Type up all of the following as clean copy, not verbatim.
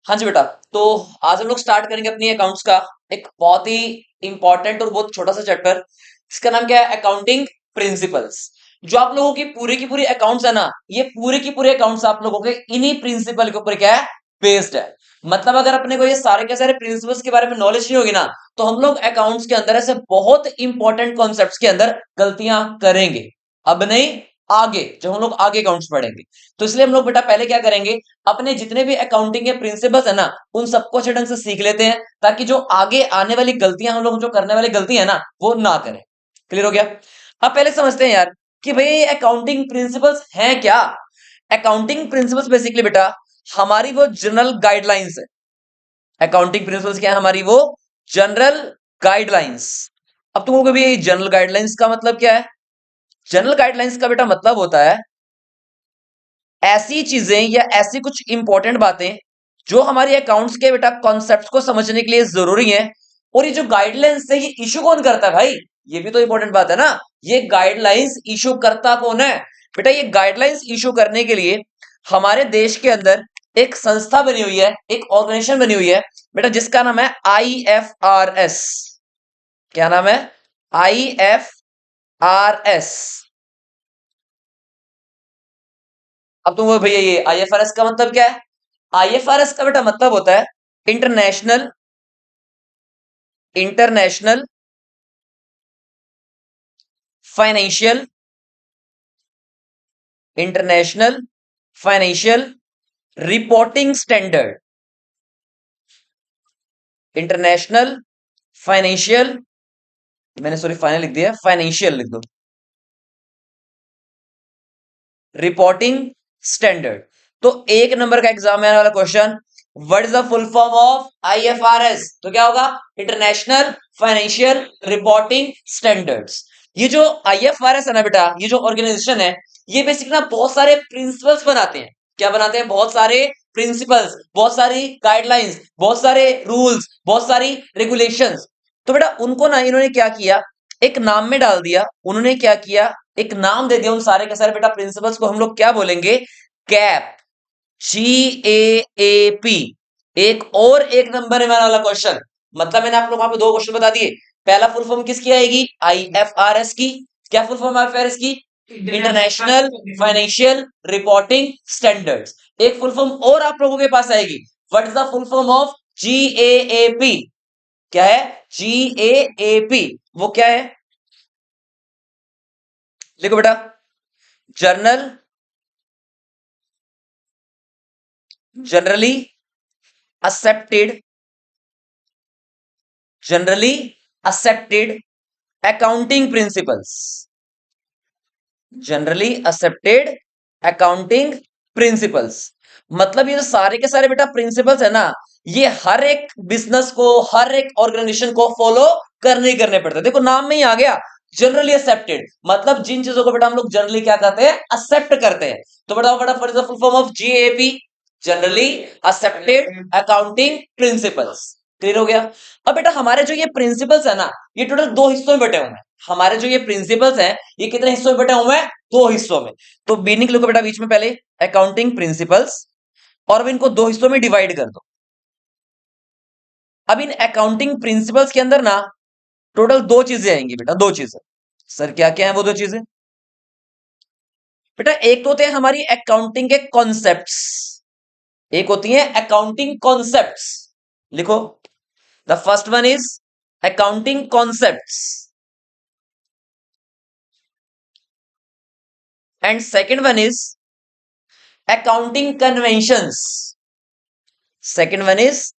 हाँ जी बेटा। तो आज हम लोग स्टार्ट करेंगे अपनी अकाउंट्स का एक बहुत ही इंपॉर्टेंट और बहुत छोटा सा चैप्टर। इसका नाम क्या है? Accounting principles. जो आप लोगों की पूरी अकाउंट्स है ना, ये पूरे की पूरे अकाउंट्स आप लोगों के इन्हीं प्रिंसिपल के ऊपर क्या है, बेस्ड है। मतलब अगर अपने को ये सारे के सारे प्रिंसिपल्स के बारे में नॉलेज नहीं होगी ना, तो हम लोग अकाउंट्स के अंदर ऐसे बहुत इंपॉर्टेंट कॉन्सेप्ट्स के अंदर गलतियां करेंगे। अब नहीं, आगे जब हम लोग आगे अकाउंट्स पढ़ेंगे। तो इसलिए हम लोग बेटा पहले क्या करेंगे, अपने जितने भी अकाउंटिंग के प्रिंसिपल्स है ना, उन सबको अच्छे ढंग से सीख लेते हैं, ताकि जो आगे आने वाली गलतियां हम लोग जो करने वाली गलती है ना, वो ना करें। क्लियर हो गया? अब पहले समझते हैं यार कि भाई अकाउंटिंग प्रिंसिपल्स हैं क्या। अकाउंटिंग प्रिंसिपल्स बेसिकली बेटा हमारी वो जनरल गाइडलाइंस है। अकाउंटिंग प्रिंसिपल्स क्या है? हमारी वो जनरल गाइडलाइंस। अब तुमको कभी जनरल गाइडलाइंस का मतलब क्या है? जनरल गाइडलाइंस का बेटा मतलब होता है ऐसी चीजें या ऐसी कुछ इंपॉर्टेंट बातें जो हमारी अकाउंट्स के बेटा कॉन्सेप्ट्स को समझने के लिए जरूरी है। और ये जो गाइडलाइंस है, ये इशू कौन करता है भाई? ये भी तो इंपॉर्टेंट बात है ना। ये गाइडलाइंस इशू करता कौन है? बेटा ये गाइडलाइंस इशू करने के लिए हमारे देश के अंदर एक संस्था बनी हुई है, एक ऑर्गेनाइजेशन बनी हुई है बेटा, जिसका नाम है IFRS। क्या नाम है? IFRS। अब तुम भैया ये IFRS का मतलब क्या है? IFRS का बेटा मतलब होता है international international financial international financial reporting standard. International financial, मैंने सॉरी फाइनल लिख दिया, फाइनेंशियल लिख दो, रिपोर्टिंग स्टैंडर्ड। तो एक नंबर का एग्जाम में आने वाला question, what is the full form of IFRS? तो क्या होगा? International financial reporting standards. ये जो IFRS है ना बेटा, ये जो ऑर्गेनाइजेशन है, ये बेसिकली ना बहुत सारे प्रिंसिपल्स बनाते हैं। क्या बनाते हैं? बहुत सारे प्रिंसिपल्स, बहुत सारी गाइडलाइंस, बहुत सारे रूल्स, बहुत सारी रेगुलेशंस। तो बेटा उनको ना इन्होंने क्या किया, एक नाम में डाल दिया। उन्होंने क्या किया, एक नाम दे दिया उन सारे के सारे बेटा प्रिंसिपल्स को। हम लोग क्या बोलेंगे? कैप। GAAP। एक और एक नंबर है मेरा वाला क्वेश्चन। मतलब मैंने आप लोग वहां पे दो क्वेश्चन बता दिए। पहला फुल फॉर्म किसकी आएगी? IFRS की। क्या फुल फॉर्म IFRS की? International financial reporting standards. एक फुल फॉर्म और आप लोगों के पास आएगी, what is the full form of GAAP? क्या है GAAP? वो क्या है? लिखो बेटा, journal generally accepted generally accepted accounting principles. Generally accepted accounting principles. मतलब ये जो सारे के सारे बेटा प्रिंसिपल्स है ना, ये हर एक बिजनेस को, हर एक ऑर्गेनाइजेशन को फॉलो करने ही करने पड़ते हैं। देखो नाम में ही आ गया, जनरली एक्सेप्टेड। मतलब जिन चीजों को बेटा हम लोग जनरली क्या करते हैं, एक्सेप्ट करते हैं। तो बताओ बेटा, for the full form of GAAP? Generally accepted accounting principles. Clear हो गया? अब बेटा हमारे जो ये प्रिंसिपल्स है ना, ये टोटल दो हिस्सों में बटे हुए हैं। हमारे जो ये प्रिंसिपल्स हैं, ये कितने हिस्सों में बटे हुए हैं? दो हिस्सों में। तो मीनिंग लिखो बेटा बीच में पहले, अकाउंटिंग प्रिंसिपल्स। और अब इनको दो हिस्सों में डिवाइड कर दो। अब इन अकाउंटिंग प्रिंसिपल्स के अंदर ना टोटल दो चीजें आएंगी बेटा, दो चीजें। सर क्या क्या है वो दो चीजें? बेटा एक तो होते हैं हमारी अकाउंटिंग के कॉन्सेप्ट्स। एक होती है अकाउंटिंग कॉन्सेप्ट्स। लिखो, the first one is accounting concepts and second one is accounting conventions. Second one is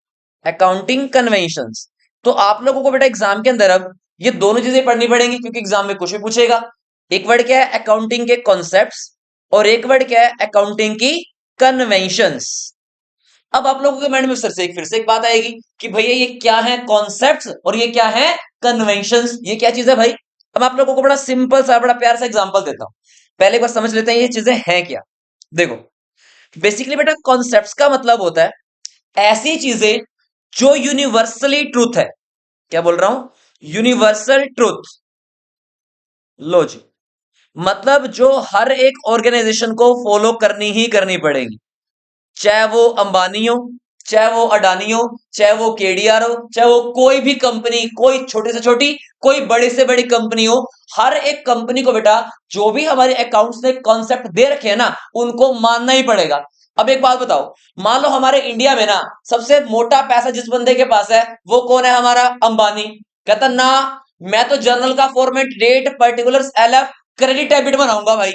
accounting conventions. तो आप लोगों को बेटा एग्जाम के अंदर अब ये दोनों चीजें पढ़नी पड़ेंगी, क्योंकि एग्जाम में कुछ भी पूछेगा। एक वर्ड क्या है? अकाउंटिंग के कॉन्सेप्ट्स। और एक वर्ड क्या है? अकाउंटिंग की कन्वेंशंस। अब आप लोगों के माइंड में फिर से एक बात आएगी कि भैया ये क्या है कॉन्सेप्ट्स और ये क्या है कन्वेंशंस? ये क्या चीज है भाई? अब आप लोगों को बड़ा सिंपल सा, बड़ा प्यार सा एग्जांपल देता हूं। पहले एक बार समझ लेते हैं ये चीजें हैं क्या। देखो, बेसिकली बेटा कॉन्सेप्ट्स का मतलब होता है ऐसी चीजें जो यूनिवर्सली ट्रूथ है। क्या बोल रहा हूं? Universal truth. लो जी, मतलब जो हर एक ऑर्गेनाइजेशन को फॉलो करनी ही करनी पड़ेगी। चाहे वो अंबानी हो, चाहे वो अडानी हो, चाहे वो केडीआर हो, चाहे वो कोई भी कंपनी, कोई छोटी से छोटी, कोई बड़ी से बड़ी कंपनी हो, हर एक कंपनी को बेटा जो भी हमारे अकाउंट्स ने कॉन्सेप्ट दे रखे हैं ना, उनको मानना ही पड़ेगा। अब एक बात बताओ, मान लो हमारे इंडिया में ना सबसे मोटा पैसा जिस बंदे के पास है वो कौन है? हमारा अंबानी। कहता ना, मैं तो जर्नल का format, date, particulars, L F, credit debit बनाऊंगा भाई।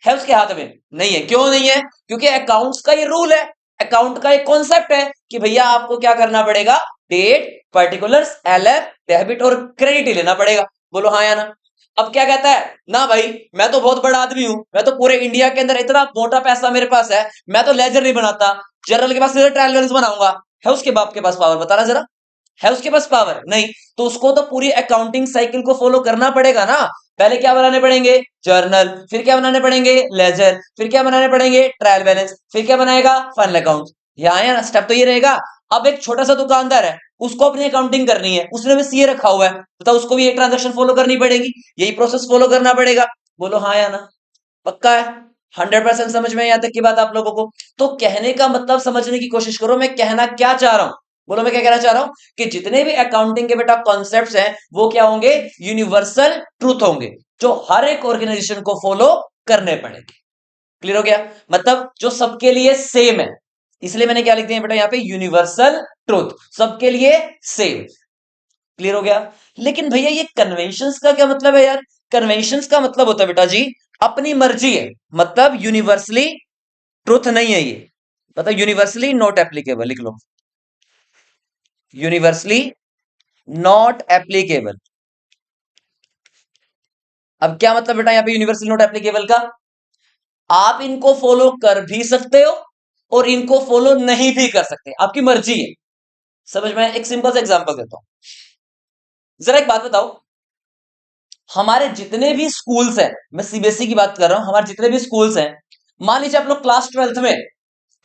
है उसके हाथ में? नहीं है। क्यों नहीं है? क्योंकि अकाउंट्स का ये रूल है, अकाउंट का एक कॉन्सेप्ट है कि भैया आपको क्या करना पड़ेगा, डेट, पर्टिकुलर्स, एलएफ, डेबिट और क्रेडिट ही लेना पड़ेगा। बोलो हाँ या ना? अब क्या कहता है ना भाई, मैं तो बहुत बड़ा आदमी हूं, मैं तो पूरे इंडिया के अंदर इतना मोटा पैसा मेरे पास है, मैं तो लेजर नहीं बनाता, जनरल के पास सीधे ट्रायल बैलेंस बनाऊंगा। है उसके बाप के पास पावर? बताना जरा, है उसके पास पावर? नहीं। तो उसको तो पूरी अकाउंटिंग साइकिल को फॉलो करना पड़ेगा ना। पहले क्या बनाने पड़ेंगे? जर्नल, फिर क्या बनाने पड़ेंगे? लेजर, फिर क्या बनाने पड़ेंगे? ट्रायल बैलेंस, फिर क्या बनाएगा? Final account. यहाँ है ना, स्टेप तो ये रहेगा। अब एक छोटा सा दुकानदार है, उसको अपनी अकाउंटिंग करनी है, उसने भी सीए रखा हुआ है, बताओ उसको भी एक ट्रांजेक्शन फॉलो करनी पड़ेगी, यही प्रोसेस फॉलो करना पड़ेगा। बोलो हाँ या ना? पक्का है? 100% समझ में यहाँ तक की बात आप लोगों को? तो कहने का मतलब समझने की कोशिश करो, मैं कहना क्या चाह रहा हूं। बोलो मैं क्या कहना चाह रहा हूं, कि जितने भी अकाउंटिंग के बेटा कॉन्सेप्ट्स हैं वो क्या होंगे? यूनिवर्सल ट्रूथ होंगे, जो हर एक ऑर्गेनाइजेशन को फॉलो करने पड़ेंगे। क्लियर हो गया? मतलब जो सबके लिए सेम है, इसलिए मैंने क्या लिख दिया बेटा यहाँ पे, यूनिवर्सल ट्रूथ, सबके लिए सेम। क्लियर हो गया? लेकिन भैया ये कन्वेंशंस का क्या मतलब है यार? कन्वेंशंस का मतलब होता है बेटा जी, अपनी मर्जी है, मतलब यूनिवर्सली ट्रुथ नहीं है ये। मतलब यूनिवर्सली नॉट एप्लीकेबल, लिख लो, यूनिवर्सली नॉट एप्लीकेबल। अब क्या मतलब बेटा यहाँ पे यूनिवर्सली नॉट एप्लीकेबल का? आप इनको फॉलो कर भी सकते हो और इनको फॉलो नहीं भी कर सकते, आपकी मर्जी है। समझ में? एक सिंपल सा एग्जांपल देता हूं, जरा एक बात बताओ, हमारे जितने भी स्कूल्स हैं, मैं सीबीएसई की बात कर रहा हूं, हमारे जितने भी स्कूल्स हैं, मान लीजिए आप लोग क्लास 12th में,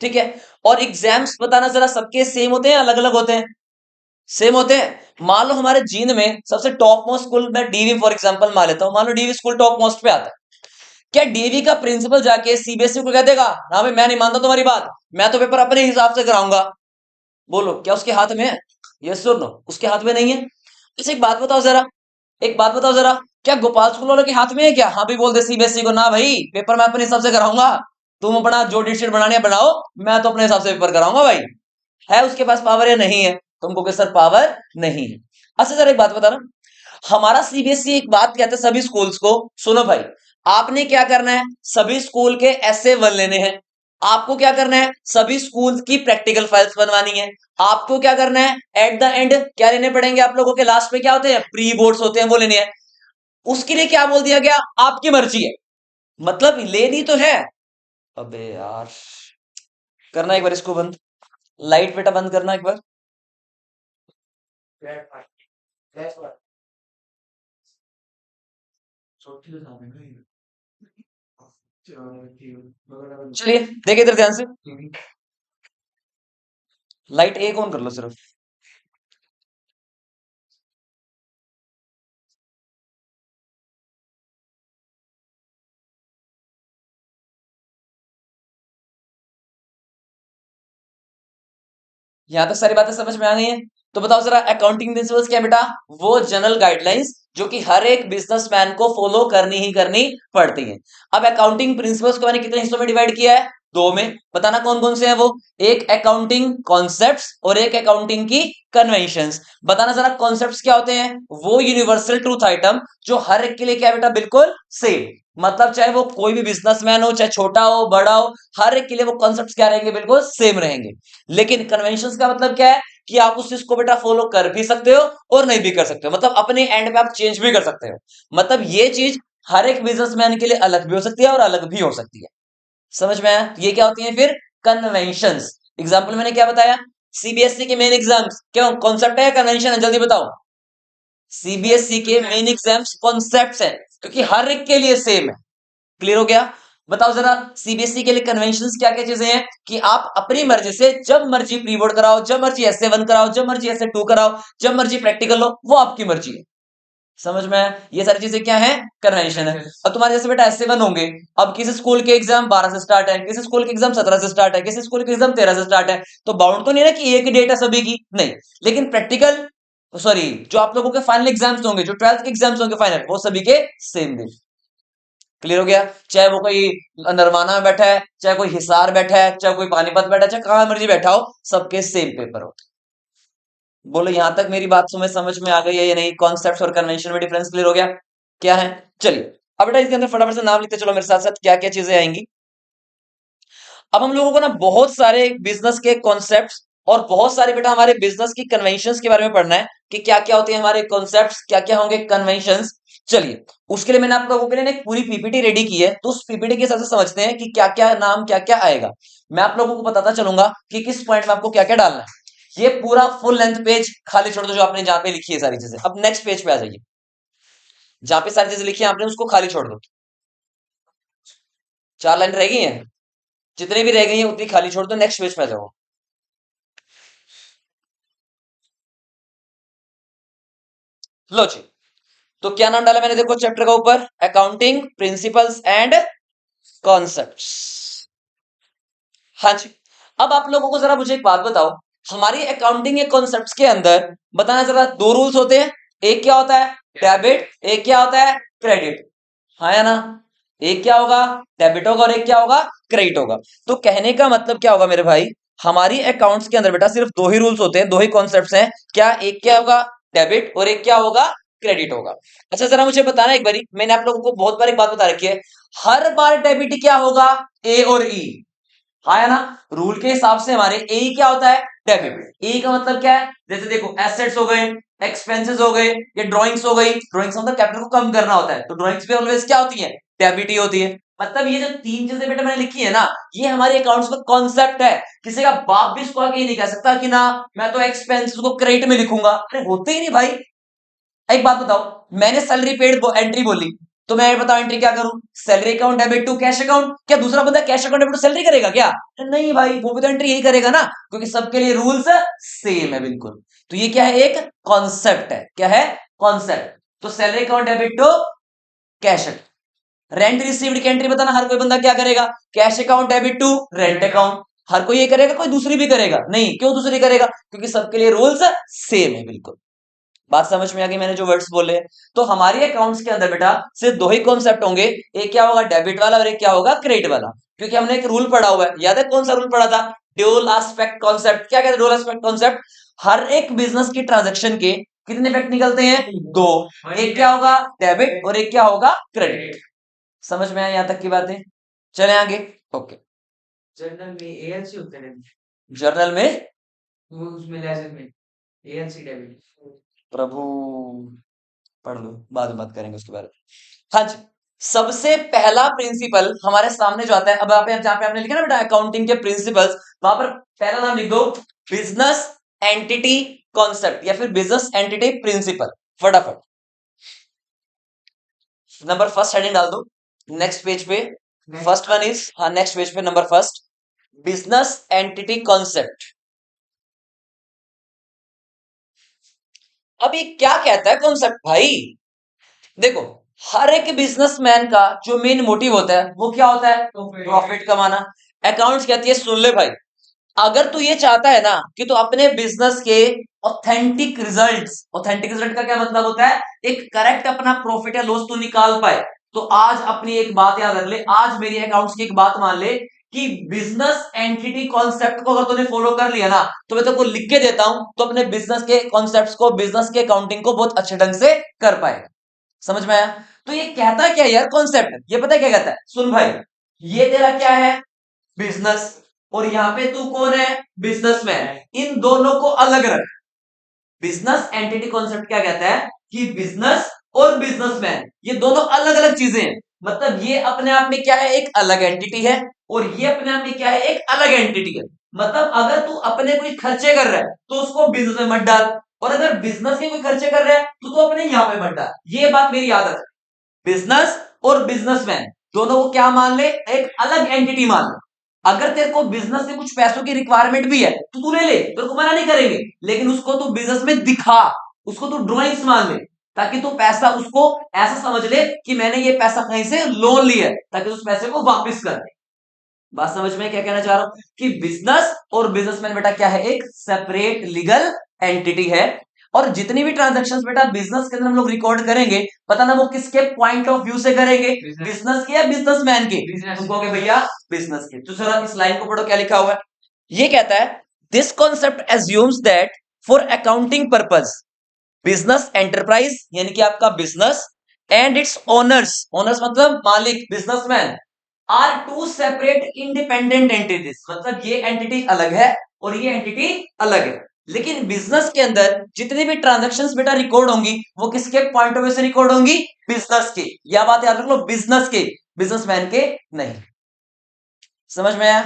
ठीक है, और एग्जाम्स बताना जरा, सबके सेम होते हैं अलग अलग होते हैं? सेम होते हैं। मान लो हमारे जींद में सबसे टॉप मोस्ट स्कूल, मैं डीवी फॉर एग्जांपल मान लेता हूं, मान लो डीवी स्कूल टॉप मोस्ट पे आता है, क्या डीवी का प्रिंसिपल जाके सीबीएसई को कह देगा ना भाई मैं नहीं मानता तुम्हारी बात, मैं तो पेपर अपने हिसाब से कराऊंगा? बोलो क्या उसके हाथ में है? यस और नो? उसके हाथ में नहीं है। इसे एक बात बताओ जरा, एक बात बताओ जरा, क्या गोपाल स्कूल वालों के हाथ में है क्या? हाँ भी बोल दे सीबीएसई को, ना भाई पेपर मैं अपने हिसाब से कराऊंगा, तुम अपना जो डिट शीट बनानी है बनाओ, मैं तो अपने हिसाब से पेपर कराऊंगा भाई। है उसके पास पावर या नहीं है? तुमको कि सर पावर नहीं है। अच्छा सर एक बात बता ना, हमारा सीबीएसई एक बात कहता है सभी स्कूल्स को, सुनो भाई, आपने क्या करना है, सभी स्कूल के एसए 1 लेने हैं, आपको क्या करना है, सभी स्कूल की प्रैक्टिकल फाइल्स बनवानी है, आपको क्या करना है, एट द एंड क्या लेने पड़ेंगे आप लोगों के, लास्ट में क्या होते हैं, प्री बोर्ड्स होते हैं, वो लेने हैं। उसके लिए क्या बोल दिया गया, आपकी मर्जी है, मतलब लेनी तो है। अबे यार, करना एक बार इसको बंद, लाइट बेटा बंद करना एक बार। चलिए देखिए इधर ध्यान से, लाइट एक ऑन कर लो सिर्फ। यहां तक सारी बातें समझ में आ गई हैं? तो बताओ जरा, अकाउंटिंग प्रिंसिपल्स क्या है बेटा? वो जनरल गाइडलाइंस जो कि हर एक बिजनेसमैन को फॉलो करनी ही करनी पड़ती हैं। अब अकाउंटिंग प्रिंसिपल्स को मैंने कितने हिस्सों में डिवाइड किया है? दो में। बताना कौन कौन से हैं वो? एक अकाउंटिंग कॉन्सेप्ट्स और एक अकाउंटिंग की कन्वेंशंस। बताना जरा कॉन्सेप्ट्स क्या होते हैं? वो यूनिवर्सल ट्रूथ आइटम जो हर एक के लिए क्या है बेटा, बिल्कुल सेम, मतलब चाहे वो कोई भी बिजनेसमैन हो, चाहे छोटा हो बड़ा हो, हर एक के लिए वो कॉन्सेप्ट्स क्या रहेंगे, बिल्कुल सेम रहेंगे। लेकिन कन्वेंशंस का मतलब क्या है, कि आप उस चीज को बेटा फॉलो कर भी सकते हो और नहीं भी कर सकते हो, मतलब अपने एंड पे आप चेंज भी कर सकते हो। मतलब ये चीज हर एक बिजनेसमैन के लिए अलग भी हो सकती है और अलग भी हो सकती है। समझ में आया? तो ये क्या होती है फिर? कन्वेंशंस। एग्जाम्पल मैंने क्या बताया? सीबीएसई के मेन एग्जाम्स क्यों कॉन्सेप्ट है या कन्वेंशन है, जल्दी बताओ। सीबीएसई के मेन एग्जाम्स कॉन्सेप्ट्स है, क्योंकि हर एक के लिए सेम है। क्लियर हो गया? बताओ जरा, सीबीएसई के लिए कन्वेंशंस क्या क्या चीजें हैं, कि आप अपनी मर्जी से जब मर्जी प्री बोर्ड कराओ, जब मर्जी एसए 1 कराओ, जब मर्जी एसए 2 कराओ, जब मर्जी प्रैक्टिकल लो, वो आपकी मर्जी है। समझ में आया? ये सारी चीजें क्या है, कन्वेंशन है। अब तुम्हारे जैसे बेटा S7 होंगे, अब किसी स्कूल के एग्जाम 12 से स्टार्ट है, किसी स्कूल के एग्जाम 17 से स्टार्ट है, किसी स्कूल के एग्जाम 13 से स्टार्ट है, तो बाउंड तो नहीं है ना कि एक ही डेट है सभी की, नहीं। लेकिन प्रैक्टिकल, सॉरी, जो आप लोगों के फाइनल एग्जाम्स होंगे, जो 12th के एग्जाम्स होंगे फाइनल, वो सभी के सेम दिन। क्लियर हो गया? चाहे वो कोई नरवाना में बैठा है, चाहे कोई हिसार बैठा है, चाहे कोई पानीपत बैठा है, चाहे कहां मर्जी बैठा हो, सबके सेम पेपर हो। बोलो यहां तक मेरी बात समझ में आ गई है या नहीं? कॉन्सेप्ट्स और कन्वेंशन में डिफरेंस क्लियर हो गया? क्या है? चलिए अब बेटा इसके अंदर फटाफट से नाम लिखते चलो मेरे साथ साथ, क्या क्या चीजें आएंगी। अब हम लोगों को ना बहुत सारे बिजनेस के कॉन्सेप्ट्स और बहुत सारे बेटा हमारे बिजनेस की कन्वेंशंस के बारे में पढ़ना है कि क्या क्या होते हैं हमारे कॉन्सेप्ट्स, क्या क्या होंगे कन्वेंशंस। चलिए उसके लिए मैंने आप लोगों के लिए ना एक पूरी पीपीटी रेडी की है, तो उस पीपीटी के हिसाब से समझते हैं कि क्या क्या नाम क्या क्या आएगा। मैं आप लोगों को बताता चलूंगा कि किस पॉइंट में आपको क्या क्या डालना है। ये पूरा फुल लेंथ पेज खाली छोड़ दो जो आपने जहां पे लिखी है सारी चीजें। अब नेक्स्ट पेज पे आ जाइए, जहां पे सारी चीजें लिखी है आपने उसको खाली छोड़ दो। 4 लाइन रह गई हैं, जितनी भी रह गई हैं उतनी खाली छोड़ दो, नेक्स्ट पेज पे आ जाओ। लो जी, तो क्या नाम डाला मैंने देखो चैप्टर का ऊपर, अकाउंटिंग प्रिंसिपल्स एंड कॉन्सेप्ट्स। हाँ जी। अब आप लोगों को जरा मुझे एक बात बताओ, हमारी अकाउंटिंग के कॉन्सेप्ट्स के अंदर बताना जरा, दो रूल्स होते हैं। एक क्या होता है, डेबिट, एक क्या होता है, क्रेडिट। हाँ या ना? एक क्या होगा, डेबिट होगा, और एक क्या होगा, क्रेडिट होगा। तो कहने का मतलब क्या होगा मेरे भाई, हमारी अकाउंट्स के अंदर बेटा सिर्फ दो ही रूल्स होते हैं, दो ही कॉन्सेप्ट्स हैं। क्या, एक क्या होगा, डेबिट, और एक क्या होगा, क्रेडिट होगा। अच्छा जरा मुझे बताना एक बारी, मैंने आप लोगों को बहुत बार एक बात बता रखी है, हर बार डेबिट क्या होगा, ए और ई। हाँ है ना? रूल के हिसाब से हमारे ए क्या होता है, डेबिट। ए का मतलब क्या है, जैसे देखो एसेट्स हो गए, एक्सपेंसेस हो गए, ये ड्राइंग्स हो गई, ड्राइंग्स मतलब कैपिटल को कम करना होता है, तो ड्राइंग्स भी ऑलवेज क्या होती है, डेबिट ही होती है। मतलब ये जो तीन चीजें बेटा मैंने लिखी है ना, ये हमारे अकाउंट्स का कॉन्सेप्ट है। किसी का बाप भी इसको आके ये नहीं कह सकता कि ना मैं तो एक्सपेंसेस को क्रेडिट में लिखूंगा, अरे होते ही नहीं भाई। एक बात बताओ, मैंने सैलरी पेड एंट्री बोली, तो मैं बताओ एंट्री क्या करूं, salary account debit to cash account. क्या दूसरा बंदा cash account debit to salary करेगा क्या? नहीं भाई, वो भी तो एंट्री यही करेगा ना, क्योंकि सबके लिए रूल्स सेम है बिल्कुल। तो ये क्या है, एक कॉन्सेप्ट है। क्या है, कॉन्सेप्ट। तो salary account debit to cash account. Rent received की एंट्री बताना, हर कोई बंदा क्या करेगा, cash account debit to rent account. हर कोई ये करेगा, कोई दूसरी भी करेगा नहीं, क्यों दूसरी करेगा, क्योंकि सबके लिए रूल्स सेम है बिल्कुल। बात समझ में आ गई मैंने जो वर्ड्स बोले? तो हमारी अकाउंट्स के अंदर बेटा सिर्फ दो ही कॉन्सेप्ट होंगे, एक क्या होगा डेबिट वाला, और एक क्या होगा क्रेडिट वाला। क्योंकि हमने एक रूल पढ़ा हुआ है, याद है कौन सा रूल पढ़ा था, ड्यूल एस्पेक्ट कॉन्सेप्ट। क्या कहते हैं ड्यूल एस्पेक्ट कॉन्सेप्ट, हर एक बिजनेस की ट्रांजेक्शन के कितने इफेक्ट निकलते हैं, दो। एक क्या होगा, डेबिट, और एक क्या होगा, क्रेडिट। समझ में आया यहां तक की बातें? चले आगे। ओके। जर्नल में एएलसी होते हैं, जर्नल में, वो उसमें लेजर में एएलसी डेबिट। प्रभु, पढ़ लो, बाद में बात करेंगे उसके बारे में। हाँ जी। सबसे पहला प्रिंसिपल हमारे सामने जो आता है, अब आप जहां पे आपने लिखा ना बेटा अकाउंटिंग के प्रिंसिपल्स, वहां पर पहला नाम लिख दो, बिजनेस एंटिटी कॉन्सेप्ट या फिर बिजनेस एंटिटी प्रिंसिपल। फटाफट नंबर फर्स्ट हेडिंग डाल दो नेक्स्ट पेज पे। फर्स्ट वन इज, हाँ नेक्स्ट पेज पे number first, business entity concept. अब ये क्या कहता है कॉन्सेप्ट भाई? देखो, हर एक बिजनेसमैन का जो मेन मोटिव होता है वो क्या होता है, प्रॉफिट कमाना। अकाउंट्स कहती है सुन ले भाई, अगर तू ये चाहता है ना कि तू अपने बिजनेस के ऑथेंटिक रिजल्ट्स, ऑथेंटिक रिजल्ट का क्या मतलब होता है, एक करेक्ट अपना प्रॉफिट या लॉस तू निकाल पाए, तो आज अपनी एक बात याद रख ले, आज मेरी अकाउंट्स की एक बात मान ले कि बिजनेस एंटिटी कॉन्सेप्ट को अगर तूने फॉलो कर लिया ना, तो मैं तेरे को लिख के देता हूं, तो अपने बिजनेस के कॉन्सेप्ट्स को, बिजनेस के अकाउंटिंग को बहुत अच्छे ढंग से कर पाएगा। समझ में आया? तो ये कहता क्या है यार कॉन्सेप्ट, ये पता है क्या कहता है, सुन भाई, ये तेरा क्या है, बिजनेस, और यहां पे तू कौन है, बिजनेसमैन, इन दोनों को अलग रख। बिजनेस एंटिटी कॉन्सेप्ट क्या कहता है कि बिजनेस और बिजनेसमैन ये दोनों अलग अलग चीजें हैं। मतलब ये अपने आप में क्या है, एक अलग एंटिटी है, और ये अपने आप में क्या है, एक अलग एंटिटी है। मतलब अगर तू अपने कोई खर्चे कर रहा है तो उसको बिजनेस में मत डाल, और अगर बिजनेस के कोई खर्चे कर रहा है तो अपने यहां पे मत डाल। ये बात मेरी याद है, बिजनेस और बिजनेसमैन दोनों को क्या मान ले, एक अलग एंटिटी मान ले। अगर तेरे को बिजनेस से कुछ पैसों की रिक्वायरमेंट भी है तो तू ले ले, तेरे को मना नहीं करेंगे, लेकिन उसको तू बिजनेस में दिखा, उसको तू ड्रॉइंग्स मान ले। ताकि तू पैसा उसको ऐसा समझ ले कि मैंने ये पैसा कहीं से लोन लिया है, ताकि उस पैसे को वापस कर दे। बात समझ में? क्या कहना चाह रहा हूं कि बिजनेस और बिजनेसमैन बेटा क्या है, एक सेपरेट लीगल एंटिटी है। और जितनी भी ट्रांजैक्शंस बेटा बिजनेस के अंदर हम लोग रिकॉर्ड करेंगे, पता ना वो किसके पॉइंट ऑफ व्यू से करेंगे, बिजनेस के या बिजनेसमैन के। तुम कहोगे भैया बिजनेस के, तो जरा इस लाइन को पढ़ो क्या लिखा हुआ है। ये कहता है this concept assumes that for accounting purpose business enterprise यानी कि आपका business and its owners, owners मतलब मालिक, businessman, are two separate independent entities, मतलब ये एंटिटी अलग है और ये एंटिटी अलग है। लेकिन बिजनेस के अंदर जितनी भी ट्रांजैक्शंस बेटा रिकॉर्ड होंगी वो किसके पॉइंट ऑफ व्यू से रिकॉर्ड होंगी, बिजनेस के। यह बात याद रख लो, बिजनेस के, बिजनेसमैन के नहीं। समझ में आया?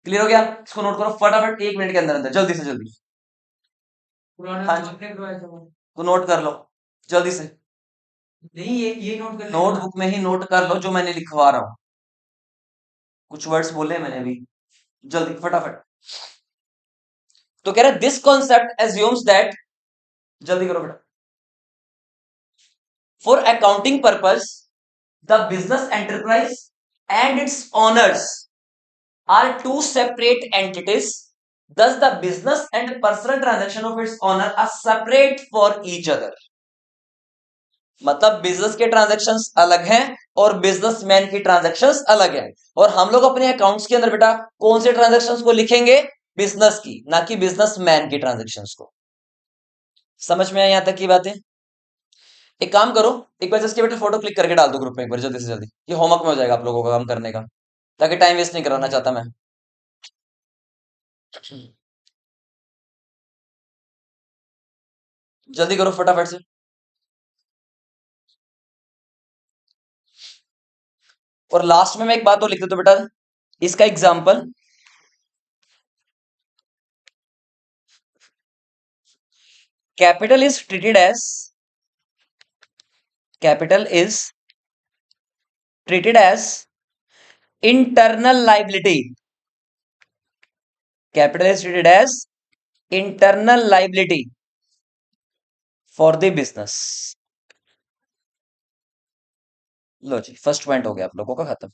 क्लियर हो गया? इसको नोट करो फटाफट, 1 मिनट के अंदर अंदर, जल्दी से जल्दी। हाँ जी, तो नोट कर लो जल्दी से। नहीं ये नोट कर नोटबुक में ही नोट कर लो जो मैंने लिखवा रहा हूं। कुछ वर्ड्स बोले मैंने अभी, जल्दी फटाफट। तो कह रहा दिस कॉन्सेप्ट एज्यूम्स दैट, जल्दी करो बेटा, for accounting purpose the business enterprise and its owners are two separate entities, thus the business and personal transaction of its owner are separate for each other। मतलब business के transactions अलग हैं और businessman की transactions अलग हैं। और हम लोग अपने अकाउंट्स के अंदर बेटा कौन से ट्रांजैक्शंस को लिखेंगे, बिजनेस की, ना कि बिजनेसमैन की ट्रांजैक्शंस को। समझ में आया यहां तक की बातें? एक काम करो, एक बार इसके बेटा फोटो क्लिक करके डाल दो ग्रुप में एक बार जल्दी से जल्दी, ये होमवर्क में हो जाएगा आप लोगों का काम करने का, ताकि टाइम वेस्ट नहीं कराना चाहता मैं। जल्दी करो फटाफट से। और लास्ट में मैं एक बात और लिख देता हूं बेटा, इसका example, capital is treated as, capital is treated as internal liability, capital is treated as internal liability for the business. लो जी, फर्स्ट पॉइंट हो गया आप लोगों का खत्म।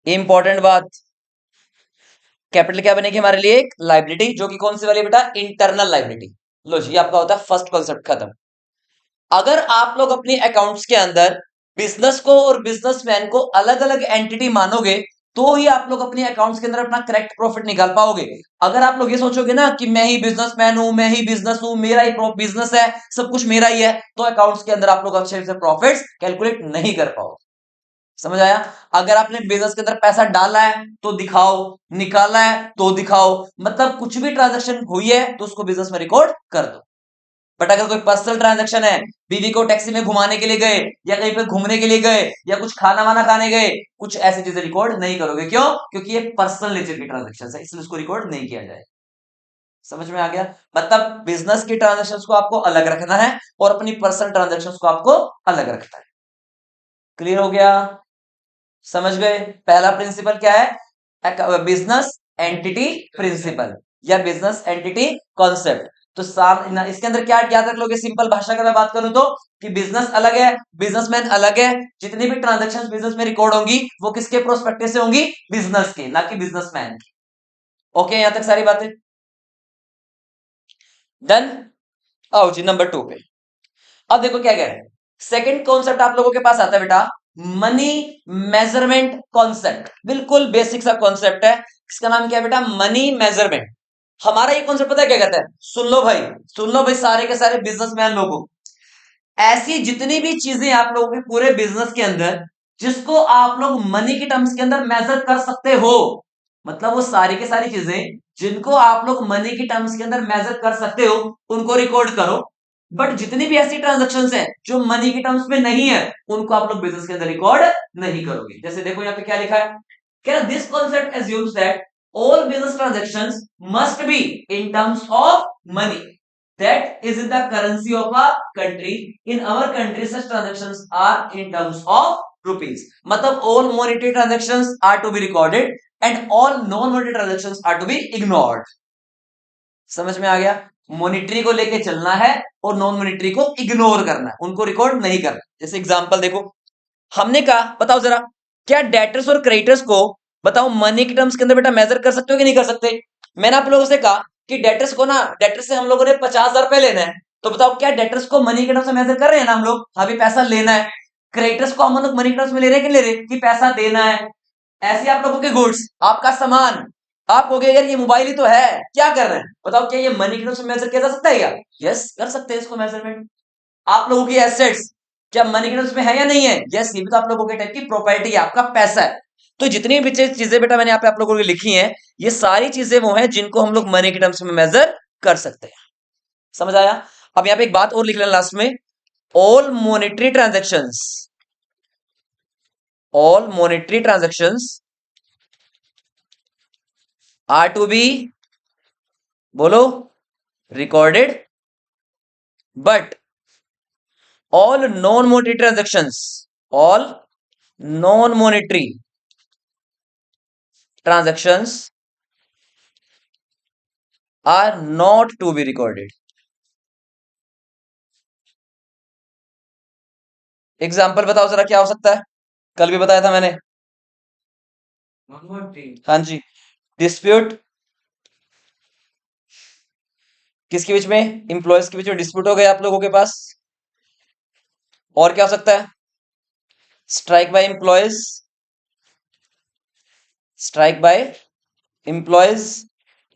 इंपॉर्टेंट बात, कैपिटल क्या बनेगी हमारे लिए, एक लाइबिलिटी, जो कि कौन सी वाली बेटा, इंटरनल लाइबिलिटी। लो जी, आपका होता है फर्स्ट कॉन्सेप्ट खत्म। अगर आप लोग अपनी अकाउंट्स के अंदर बिजनेस को और बिजनेसमैन को अलग अलग एंटिटी मानोगे तो ही आप लोग अपने अकाउंट्स के अंदर अपना करेक्ट प्रॉफिट निकाल पाओगे। अगर आप लोग ये सोचोगे ना कि मैं ही बिजनेसमैन हूं, मैं ही बिजनेस हूं, मेरा ही बिजनेस है, सब कुछ मेरा ही है, तो अकाउंट्स के अंदर आप लोग अच्छे से प्रॉफिट्स कैलकुलेट नहीं कर पाओगे। समझ आया? अगर आपने बिजनेस के अंदर पैसा डाला है तो दिखाओ, निकाला है तो दिखाओ, मतलब कुछ भी ट्रांजैक्शन हुई है तो उसको बिजनेस में रिकॉर्ड कर दो। बट अगर कोई पर्सनल ट्रांजैक्शन है, बीवी को टैक्सी में घुमाने के लिए गए या कहीं पे घूमने के लिए गए या कुछ खाना वाना खाने गए, कुछ ऐसी चीजें रिकॉर्ड नहीं करोगे। क्यों? क्योंकि ये पर्सनल नेचर की ट्रांजैक्शन है, इसलिए उसको रिकॉर्ड नहीं किया जाए। समझ में आ गया? मतलब बिजनेस की ट्रांजैक्शंस को आपको अलग रखना है और अपनी पर्सनल ट्रांजैक्शंस को आपको अलग रखना है। क्लियर हो गया? समझ गए? पहला प्रिंसिपल क्या है, बिजनेस एंटिटी प्रिंसिपल या बिजनेस एंटिटी कॉन्सेप्ट। तो इसके अंदर क्या याद रख लोगे, सिंपल भाषा का मैं बात करूं तो, कि बिजनेस अलग है, बिजनेसमैन अलग है, जितनी भी ट्रांजैक्शंस बिजनेस में रिकॉर्ड होंगी वो किसके प्रोस्पेक्टिव से होंगी, बिजनेस के, ना कि बिजनेसमैन के। ओके, यहां तक सारी बातें डन। आओ जी नंबर 2 पे। अब देखो क्या कह रहे हैं, सेकंड कॉन्सेप्ट आप लोगों के पास आता है बेटा, मनी मेजरमेंट कॉन्सेप्ट। बिल्कुल बेसिक सा कॉन्सेप्ट है, इसका नाम क्या है बेटा, मनी मेजरमेंट। हमारा ये कॉन्सेप्ट पता है क्या कहता है, सुन लो भाई, सुन लो भाई, सारे के सारे बिजनेसमैन लोगों, ऐसी जितनी भी चीजें आप लोगों के पूरे बिजनेस के अंदर जिसको आप लोग मनी के टर्म्स के अंदर मेजर कर सकते हो, मतलब वो सारी की सारी चीजें जिनको आप लोग मनी के टर्म्स के अंदर मेजर कर सकते हो उनको रिकॉर्ड करो। बट जितनी भी ऐसी ट्रांजेक्शन है जो मनी के टर्म्स में नहीं है उनको आप लोग बिजनेस के अंदर रिकॉर्ड नहीं करोगे। जैसे देखो यहाँ पे क्या लिखा है, क्या this concept assumes that all business transactions must be in terms of money that is in the currency of a country. In our country such transactions are in terms of rupees। मतलब all monetary transactions are to be recorded and all non monetary transactions are to be ignored। समझ में आ गया? Monetary को लेके चलना है और non monetary को इग्नोर करना है, उनको रिकॉर्ड नहीं करना। जैसे एग्जांपल देखो, हमने कहा बताओ जरा, क्या डेटर्स और क्रेडिटर्स को बताओ मनी के टर्म्स के अंदर बेटा मेजर कर सकते हो कि नहीं कर सकते? मैंने आप लोगों से कहा कि डेटर्स को ना, डेटर्स से हम लोगों ने 50,000 रुपए लेना है, तो बताओ क्या डेटर्स को मनी के टर्म्स में मेजर कर रहे हैं ना हम लोग? अभी पैसा लेना है। क्रेडिटर्स को हम लोग मनी के टर्म्स में ले रहे हैं कि ले रहे हैं कि पैसा देना है। ऐसे आप लोगों के गुड्स, आपका सामान, आप कहोगे यार ये मोबाइल ही तो है, क्या कर रहे हैं? बताओ क्या ये मनी के टर्म्स में मेजर किया जा सकता है क्या? यस, कर सकते हैं इसको मेजरमेंट। आप लोगों की एसेट्स क्या मनी के टर्म्स में है या नहीं है? यस, ये भी तो आप लोगों के टाइप की प्रॉपर्टी है, आपका पैसा है। तो जितनी भी चीजें बेटा मैंने यहाँ पे आप लोगों को लिखी हैं, ये सारी चीजें वो हैं जिनको हम लोग मनी के टर्म्स में मेजर कर सकते हैं। समझ आया? अब यहाँ पे एक बात और लिख लेना लास्ट में, all monetary transactions, all monetary transactions are to be, बोलो, recorded, but all non-monetary transactions, all non-monetary transactions are not to be recorded. Example बताओ जरा, क्या हो सकता है? कल भी बताया था मैंने। हाँ जी, डिस्प्यूट किसके बीच में? इंप्लॉयज के बीच में डिस्प्यूट हो गया आप लोगों के पास। और क्या हो सकता है? Strike by employees, strike by employees,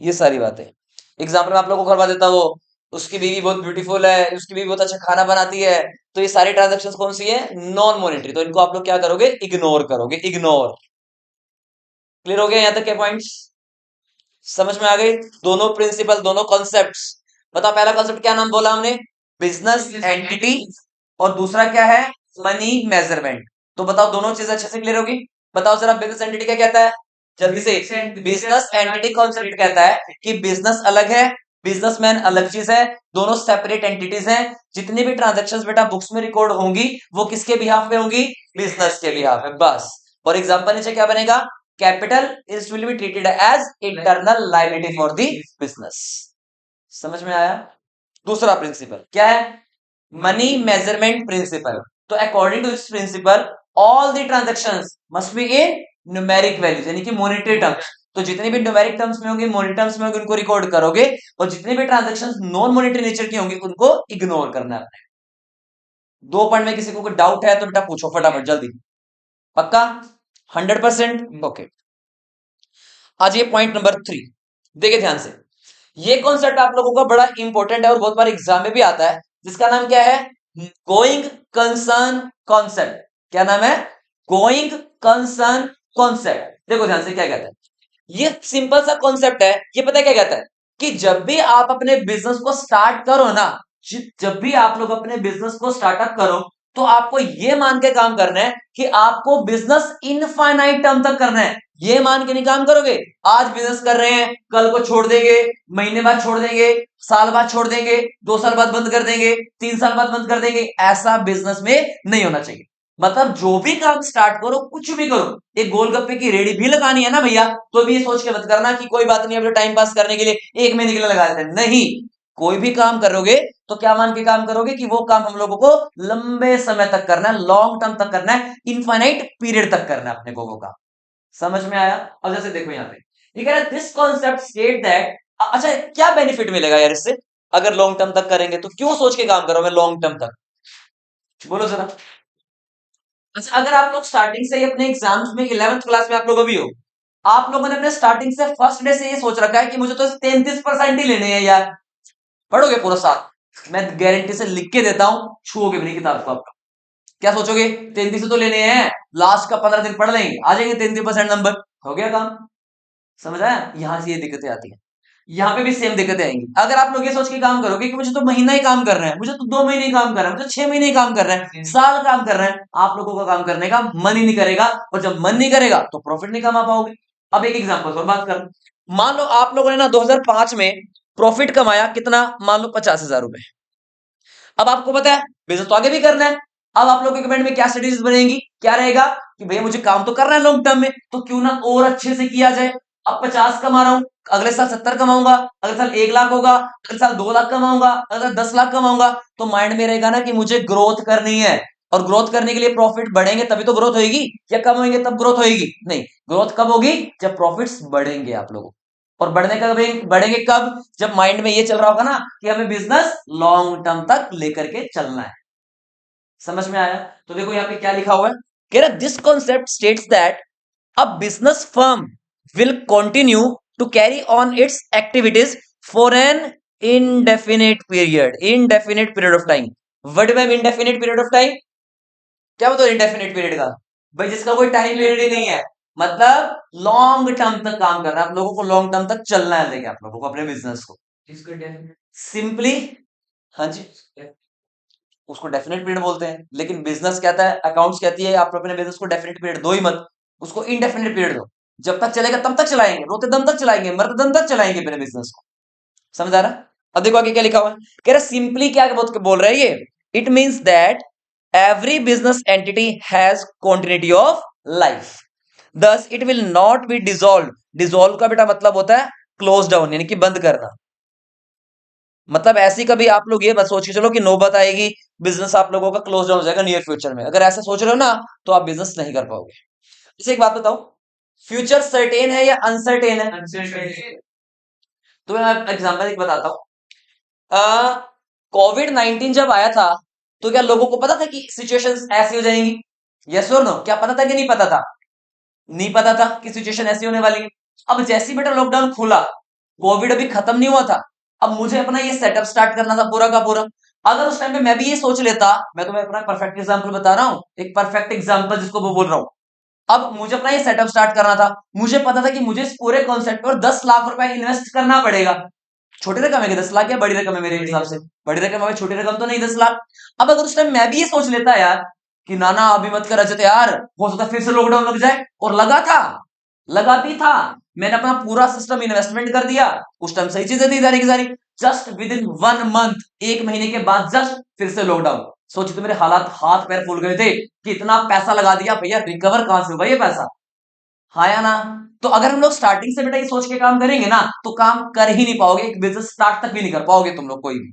ये सारी बातें। एग्जाम्पल मैं आप लोगों को करवा देता हूँ, उसकी बीवी बहुत ब्यूटीफुल है, उसकी बीवी बहुत अच्छा खाना बनाती है, तो ये सारी ट्रांजेक्शन कौन सी है? Non monetary. तो इनको आप लोग क्या करोगे? इग्नोर करोगे, इग्नोर। क्लियर हो गया यहाँ तक के पॉइंट्स? समझ में आ गई दोनों प्रिंसिपल, दोनों कॉन्सेप्ट्स? बताओ पहला कॉन्सेप्ट क्या नाम बोला हमने? Business entity. और दूसरा क्या है? Money measurement. तो बताओ दोनों चीजें अच्छे से क्लियर होगी? बताओ जरा, बिजनेस एंटिटी क्या कहता है? जल्दी से। बिजनेस एंटिटी कॉन्सेप्ट कहता है कि बिजनेस अलग है, बिजनेसमैन अलग चीज है, दोनों सेपरेट एंटिटीज हैं। जितनी भी ट्रांजेक्शंस बेटा बुक्स में रिकॉर्ड होंगी वो किसके बिहाफ पे होंगी? बिजनेस के बिहाफ पे, बस। और एग्जांपल नीचे क्या बनेगा? Capital is will be treated as internal liability for the business. समझ में आया? दूसरा प्रिंसिपल क्या है? Money measurement principle. तो according to this principle all the transactions must be in numeric values, यानी कि मॉनेटरी टर्म्स। तो जितने भी न्यूमेरिक टर्म्स में होंगे, मॉनेटरी टर्म्स में होंगे, उनको रिकॉर्ड करोगे, और जितने भी ट्रांजैक्शंस नॉन मॉनेटरी नेचर की होंगी उनको इग्नोर करना है। दो पॉइंट में किसी को डाउट है तो बेटा पूछो फटाफट जल्दी। पक्का? 100%? ओके। आज ये पॉइंट नंबर 3 देखिए ध्यान से। ये कॉन्सेप्ट आप लोगों का बड़ा इंपॉर्टेंट है और बहुत बार एग्जाम में भी आता है, जिसका नाम क्या है? Going concern concept. क्या नाम है? Going concern concept. देखो ध्यान से क्या कहता है, ये सिंपल सा कॉन्सेप्ट है। ये पता है क्या कहता है? कि जब भी आप अपने बिजनेस को स्टार्ट करो ना, जब भी आप लोग अपने बिजनेस को स्टार्टअप करो, तो आपको ये मान के काम करना है कि आपको बिजनेस इनफाइनाइट टर्म तक करना है। ये मान के नहीं काम करोगे आज बिजनेस कर रहे हैं, कल को छोड़ देंगे, महीने बाद छोड़ देंगे, साल बाद छोड़ देंगे, 2 साल बाद बंद कर देंगे, 3 साल बाद बंद कर देंगे। ऐसा बिजनेस में नहीं होना चाहिए। मतलब जो भी काम स्टार्ट करो, कुछ भी करो, एक गोलगप्पे की रेडी भी लगानी है ना भैया, तो भी ये सोच के मत करना कि कोई बात नहीं, अब टाइम पास करने के लिए 1 महीने के लिए लगा देते हैं। नहीं, कोई भी काम करोगे तो क्या मान के काम करोगे कि वो काम हम लोगों को लंबे समय तक करना है, लॉन्ग टर्म तक करना है, इनफाइनाइट पीरियड तक करना है अपने को वो काम। समझ में आया? अब जैसे देखो यहाँ पे ये कह रहा है दिस कॉन्सेप्ट स्टेट दैट, अच्छा क्या बेनिफिट मिलेगा यार इससे? अगर लॉन्ग टर्म तक करेंगे तो क्यों सोच के काम करोगे लॉन्ग टर्म तक? बोलो जरा। अच्छा, अगर आप लोग स्टार्टिंग से ही अपने एग्जाम्स में 11th क्लास में आप लोग अभी हो, आप लोगों ने अपने स्टार्टिंग से फर्स्ट डे से ये सोच रखा है कि मुझे तो 33% ही लेने हैं यार, पढ़ोगे पूरा साल? मैं गारंटी से लिख के देता हूं, छुओगे भी नहीं किताब को। आप लोग क्या सोचोगे? 33 तो लेने हैं, लास्ट का 15 दिन पढ़ लेंगे, आ जाएंगे 33% नंबर, हो गया काम। समझ आया? यहां से ये दिक्कतें आती हैं। यहाँ पे भी सेम दिक्कतें आएंगी अगर आप लोग ये सोच के काम करोगे कि मुझे तो महीना ही काम करना है, मुझे तो 2 महीने ही काम करना है, मुझे 6 महीने ही काम करना है, साल काम करना है। आप लोगों का काम करने का मन ही नहीं करेगा, और जब मन नहीं करेगा तो प्रॉफिट नहीं कमा पाओगे। अब एक एग्जांपल और बात कर, मान लो आप लोगों ने ना 2005 में प्रॉफिट कमाया कितना? मान लो 50,000 रुपए। अब आपको पता है बिजनेस तो आगे भी करना है। अब आप लोगों के माइंड में क्या स्ट्रेटेजीज बनेगी? क्या रहेगा कि भैया मुझे काम तो करना है लॉन्ग टर्म में, तो क्यों ना और अच्छे से किया जाए। अब 50 कमा रहा हूं, अगले साल 70 कमाऊंगा, अगले साल 1 लाख होगा, अगले साल 2 लाख कमाऊंगा, अगले साल 10 लाख कमाऊंगा, तो माइंड में रहेगा ना कि मुझे ग्रोथ करनी है। और ग्रोथ करने के लिए प्रॉफिट बढ़ेंगे तभी तो ग्रोथ होगी, या कम होंगे तब ग्रोथ होगी? नहीं, ग्रोथ कब होगी? जब प्रॉफिट्स बढ़ेंगे आप लोगों। और बढ़ेंगे कब? जब माइंड में ये चल रहा होगा ना कि हमें बिजनेस लॉन्ग टर्म तक लेकर के चलना है। समझ में आया? तो देखो यहाँ पे क्या लिखा हुआ है, कह रहा this concept states that a business firm will continue to carry on its activities for an indefinite period of time. What do I mean indefinite period of time? क्या मतलब indefinite period का? भाई जिसका कोई टाइम पीरियड ही नहीं है, मतलब long term तक काम कर रहा है। आप लोगों को लॉन्ग टर्म तक चलना है लेके आप लोगों को अपने बिजनेस को। इसको डेफिनेट सिंपली, हाँ जी, उसको डेफिनेट पीरियड बोलते हैं, लेकिन बिजनेस कहता है, अकाउंट्स कहती है आप अपने बिजनेस को डेफिनेट पीरियड दो ही मत, उसको इनडेफिनेट पीरियड दो। जब तक चलेगा तब तक चलाएंगे, रोते दम तक चलाएंगे, मरते दम तक चलाएंगे अपने बिजनेस को। समझ आ रहा? अब देखो आगे क्या लिखा हुआ है, कह रहा सिंपली क्या बोल रहा है ये, it means that every business entity has continuity of life, thus it will not be dissolve. Dissolve का बेटा मतलब होता है क्लोज डाउन, यानी कि बंद करना। मतलब ऐसी कभी आप लोग ये बस सोच के चलो कि नौबत आएगी बिजनेस आप लोगों का क्लोज डाउन हो जाएगा नियर फ्यूचर में, अगर ऐसा सोच रहे हो ना तो आप बिजनेस नहीं कर पाओगे। इसे एक बात बताओ, फ्यूचर सर्टेन है या अनसर्टेन है? अनसर्टेन तो मैं एग्जांपल एक बताता हूँ। कोविड-19 जब आया था तो क्या लोगों को पता था कि सिचुएशंस ऐसी हो जाएंगी? यस और नो? क्या पता था कि नहीं पता था? नहीं पता था कि सिचुएशन ऐसी होने वाली है। अब जैसे ही बेटा लॉकडाउन खुला, कोविड अभी खत्म नहीं हुआ था, अब मुझे अपना ये सेटअप स्टार्ट करना था पूरा का पूरा। अगर उस टाइम पे मैं भी ये सोच लेता, मैं तुम्हें अपना परफेक्ट एग्जांपल बता रहा हूं, एक परफेक्ट एग्जांपल जिसको वो बोल रहा हूं। अब मुझे अपना ये सेटअप स्टार्ट करना था, मुझे पता था कि मुझे इस पूरे कॉन्सेप्ट पर 10 लाख रुपए इन्वेस्ट करना पड़ेगा। छोटी रकम है कि 10 लाख, या बड़ी रकम है मेरे हिसाब से? बड़ी रकम है, छोटी रकम तो नहीं 10 लाख। अब अगर उस टाइम मैं भी ये सोच लेता यार कि ना ना अभी मत कर अजय यार, हो सकता है फिर से लॉकडाउन लग जाए, और लगा था, लगा भी था, मैंने अपना पूरा सिस्टम इन्वेस्टमेंट कर दिया, उस टाइम सही चीजें थी सारी की सारी, जस्ट विद इन 1 मंथ, 1 महीने के बाद जस्ट फिर से लॉकडाउन। सोचिए तो मेरे हालात हाथ पैर फूल गए थे कि इतना पैसा लगा दिया भैया, रिकवर कहां से होगा ये पैसा? हाँ या ना? तो अगर हम लोग स्टार्टिंग से बेटा ये सोच के काम करेंगे ना तो काम कर ही नहीं पाओगे, एक बिजनेस स्टार्ट तक भी नहीं कर पाओगे तुम लोग कोई भी।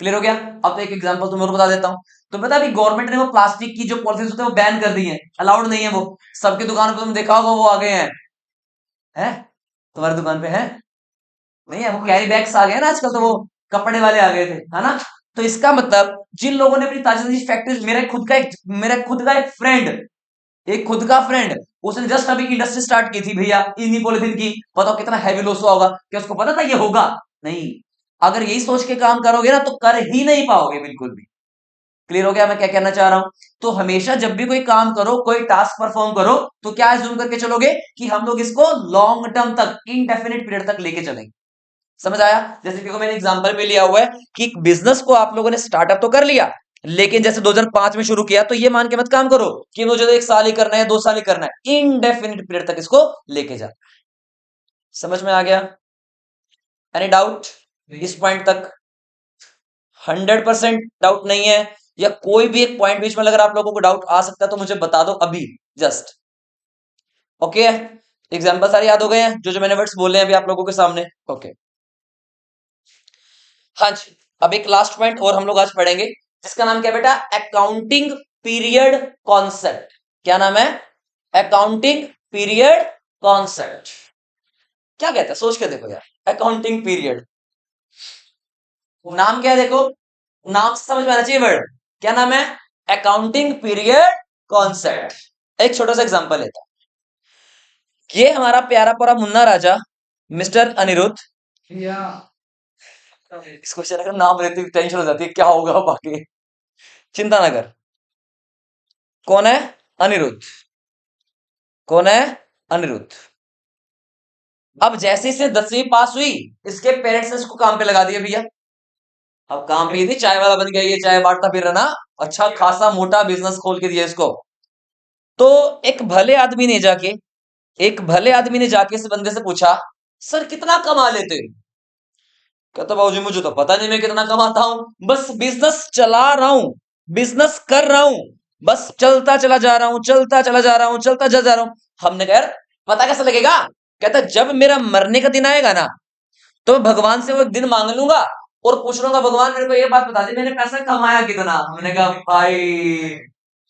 क्लियर हो गया? अब तो एक एग्जांपल तुम्हें और बता देता हूं। तो पता अभी गवर्नमेंट ने वो प्लास्टिक की जो पॉलिथीन होते हैं वो बैन कर दी है, अलाउड नहीं है वो। सबकी दुकान पे तुम देखा होगा वो आ गए हैं? तुम्हारी दुकान पे है? नहीं है, वो कैरी बैग्स आ गए हैं ना आजकल, तो वो कपड़े वाले आ गए थे, है ना? तो इसका मतलब जिन लोगों ने अपनी ताजी ताजी फैक्ट्री, मेरा खुद का फ्रेंड, उसने जस्ट अभी इंडस्ट्री स्टार्ट की थी भैया इन्हीं पॉलिथीन की। बताओ कितना हैवी लॉस हुआ होगा, क्या उसको पता था ये होगा? नहीं। अगर यही सोच के काम करोगे ना तो कर ही नहीं पाओगे बिल्कुल भी। क्लियर हो गया मैं क्या कहना चाह रहा हूं? तो हमेशा जब भी कोई काम करो, कोई टास्क परफॉर्म करो, तो क्या एज्यूम करके चलोगे कि हम लोग इसको लॉन्ग टर्म तक, इनडेफिनिट पीरियड तक लेके चलेंगे। समझ आया? जैसे कि मैंने एग्जांपल भी लिया हुआ है कि बिजनेस को आप लोगों ने स्टार्टअप तो कर लिया, लेकिन जैसे 2005 में शुरू किया तो ये मान के मत काम करो कि मुझे तो 1 साल ही करना है, 2 साल ही करना है, इनडेफिनिट पीरियड तक इसको लेके जा। समझ में आ गया? एनी डाउट इस पॉइंट तक? 100% डाउट नहीं है, या कोई भी एक पॉइंट बीच में अगर आप लोगों को डाउट आ सकता है तो मुझे बता दो अभी, जस्ट। ओके, एग्जाम्पल सारे याद हो गए हैं जो जो मैंने वर्ड्स बोले हैं अभी आप लोगों के सामने? ओके, हाँ जी। अब एक लास्ट पॉइंट और हम लोग आज पढ़ेंगे जिसका नाम क्या है बेटा? Accounting period concept. क्या नाम है? Accounting period concept. क्या कहता है सोच के देखो यार, अकाउंटिंग पीरियड, नाम क्या है देखो, नाम से समझ में आना चाहिए वर्ड। क्या नाम है? Accounting period concept. एक छोटा सा एग्जांपल लेता हूं, ये हमारा प्यारा प्यारा मुन्ना राजा मिस्टर अनिरुद्ध, या इसको अगर नाम लेते टेंशन हो जाती है क्या होगा अब आगे। चिंता ना कर। कौन है? अनिरुद्ध। कौन है? अनिरुद्ध। अब जैसे इसने 10वीं पास हुई, इसके पेरेंट्स ने इसको काम पे लगा दिया भैया। अब काम पे थी, चाय वाला बन गया, ये चाय बांटता फिर रहा ना, अच्छा खासा मोटा बिजनेस खोल के दिया इसको। तो एक भले आदमी ने जाके इस बंदे से पूछा, सर कितना कमा लेते हो? कहता बाबूजी मुझे तो पता नहीं मैं कितना कमाता हूं, बस बिजनेस चला रहा हूं, बिजनेस कर रहा हूं, बस चलता चला जा रहा हूं, चलता चला जा रहा हूं, चलता जा रहा हूं। हमने कहा यार पता कैसे लगेगा? कहता जब मेरा मरने का दिन आएगा ना, तो मैं भगवान से वो एक दिन मांग लूंगा और पूछ लूंगा, भगवान मेरे को ये बात बता दी, मैंने पैसा कमाया कितना। हमने कहा भाई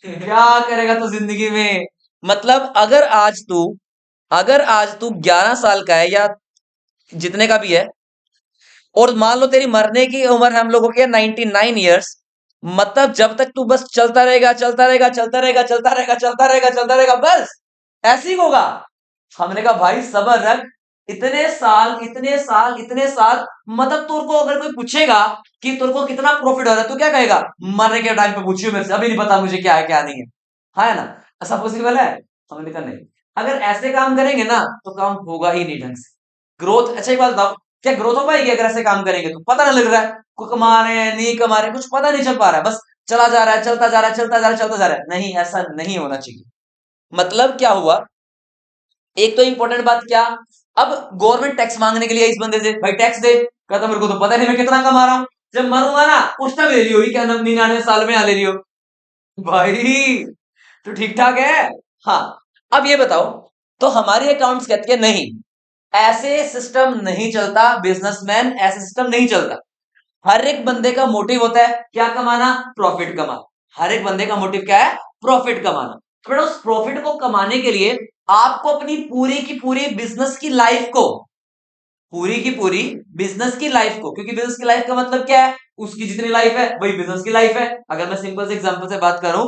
क्या करेगा तू जिंदगी में। मतलब अगर आज तू 11 साल का है या जितने का भी है, और मान लो तेरी मरने की उम्र हम लोगों की है 99 ईयर्स, मतलब जब तक तू बस चलता रहेगा चलता रहेगा चलता रहेगा चलता रहेगा चलता रहेगा चलता रहेगा, बस ऐसे ही होगा। हमने कहा भाई सबर रख, इतने साल इतने साल इतने साल, मतलब तेरे को अगर कोई पूछेगा कि तेरे को कितना प्रॉफिट हो रहा है, तो क्या कहेगा? मरने के टाइम पे पूछियो मेरे से, अभी नहीं पता मुझे क्या है क्या नहीं है। हाँ है ना? ऐसा पॉसिबल है? हमने कहा नहीं। अगर ऐसे काम करेंगे ना तो काम होगा ही नहीं ढंग से। ग्रोथ, अच्छा एक बात बताओ, क्या ग्रोथ हो पाएगी अगर ऐसे काम करेंगे? तो पता नहीं लग रहा है को कमा रहे हैं नहीं कमा रहे हैं, कुछ पता नहीं चल पा रहा है, बस चला जा रहा है चलता जा रहा है चलता जा रहा है चलता जा रहा है। नहीं, ऐसा नहीं होना चाहिए। मतलब क्या हुआ, एक तो इंपॉर्टेंट बात क्या, अब गवर्नमेंट टैक्स मांगने के लिए इस बंदे से, भाई टैक्स दे। कहता मेरे को तो पता नहीं मैं कितना कमा रहा हूं, जब मरूंगा ना उस टाइम ले रही होगी, क्या 99 साल में आ ले रही हो। भाई तो ठीक ठाक है। हाँ, अब ये बताओ, तो हमारी अकाउंट्स कहती है नहीं, ऐसे सिस्टम नहीं चलता बिजनेसमैन, ऐसे सिस्टम नहीं चलता। हर एक बंदे का मोटिव होता है क्या कमाना? प्रॉफिट कमाना। हर एक बंदे का मोटिव क्या है? प्रॉफिट कमाना। तो बेटा उस प्रॉफिट को कमाने के लिए आपको अपनी पूरी की पूरी बिजनेस की लाइफ को, पूरी की पूरी बिजनेस की लाइफ को, क्योंकि बिजनेस की लाइफ का मतलब क्या है? उसकी जितनी लाइफ है वही बिजनेस की लाइफ है। अगर मैं सिंपल से एग्जांपल से बात करूं,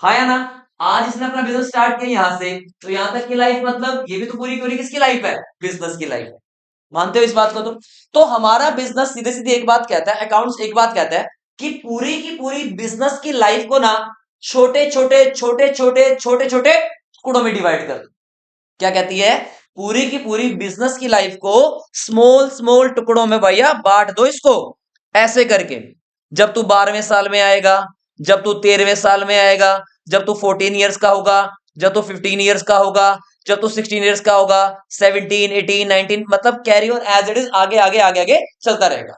हाँ या ना, आज इसने अपना बिजनेस स्टार्ट किया यहां से, तो यहां तक की लाइफ, मतलब ये भी तो पूरी की पूरी किसकी लाइफ है? बिजनेस की लाइफ है। मानते हो इस बात को? तो हमारा बिजनेस सीधे सीधे एक बात कहता है, अकाउंट्स एक बात कहता है कि पूरी की पूरी बिजनेस की लाइफ को ना छोटे छोटे छोटे छोटे छोटे छोटे टुकड़ों में डिवाइड कर दो। क्या कहती है? पूरी की पूरी बिजनेस की लाइफ को स्मॉल स्मॉल टुकड़ों में भैया बांट दो इसको, ऐसे करके। जब तू 12वें साल में आएगा, जब तू 13वें साल में आएगा, जब तू 14 ईयर्स का होगा, जब तू 15 ईयर्स का होगा, जब तू 16 ईयर्स का होगा, 17, 18, 19, मतलब carry on as it is, आगे आगे आगे आगे चलता रहेगा।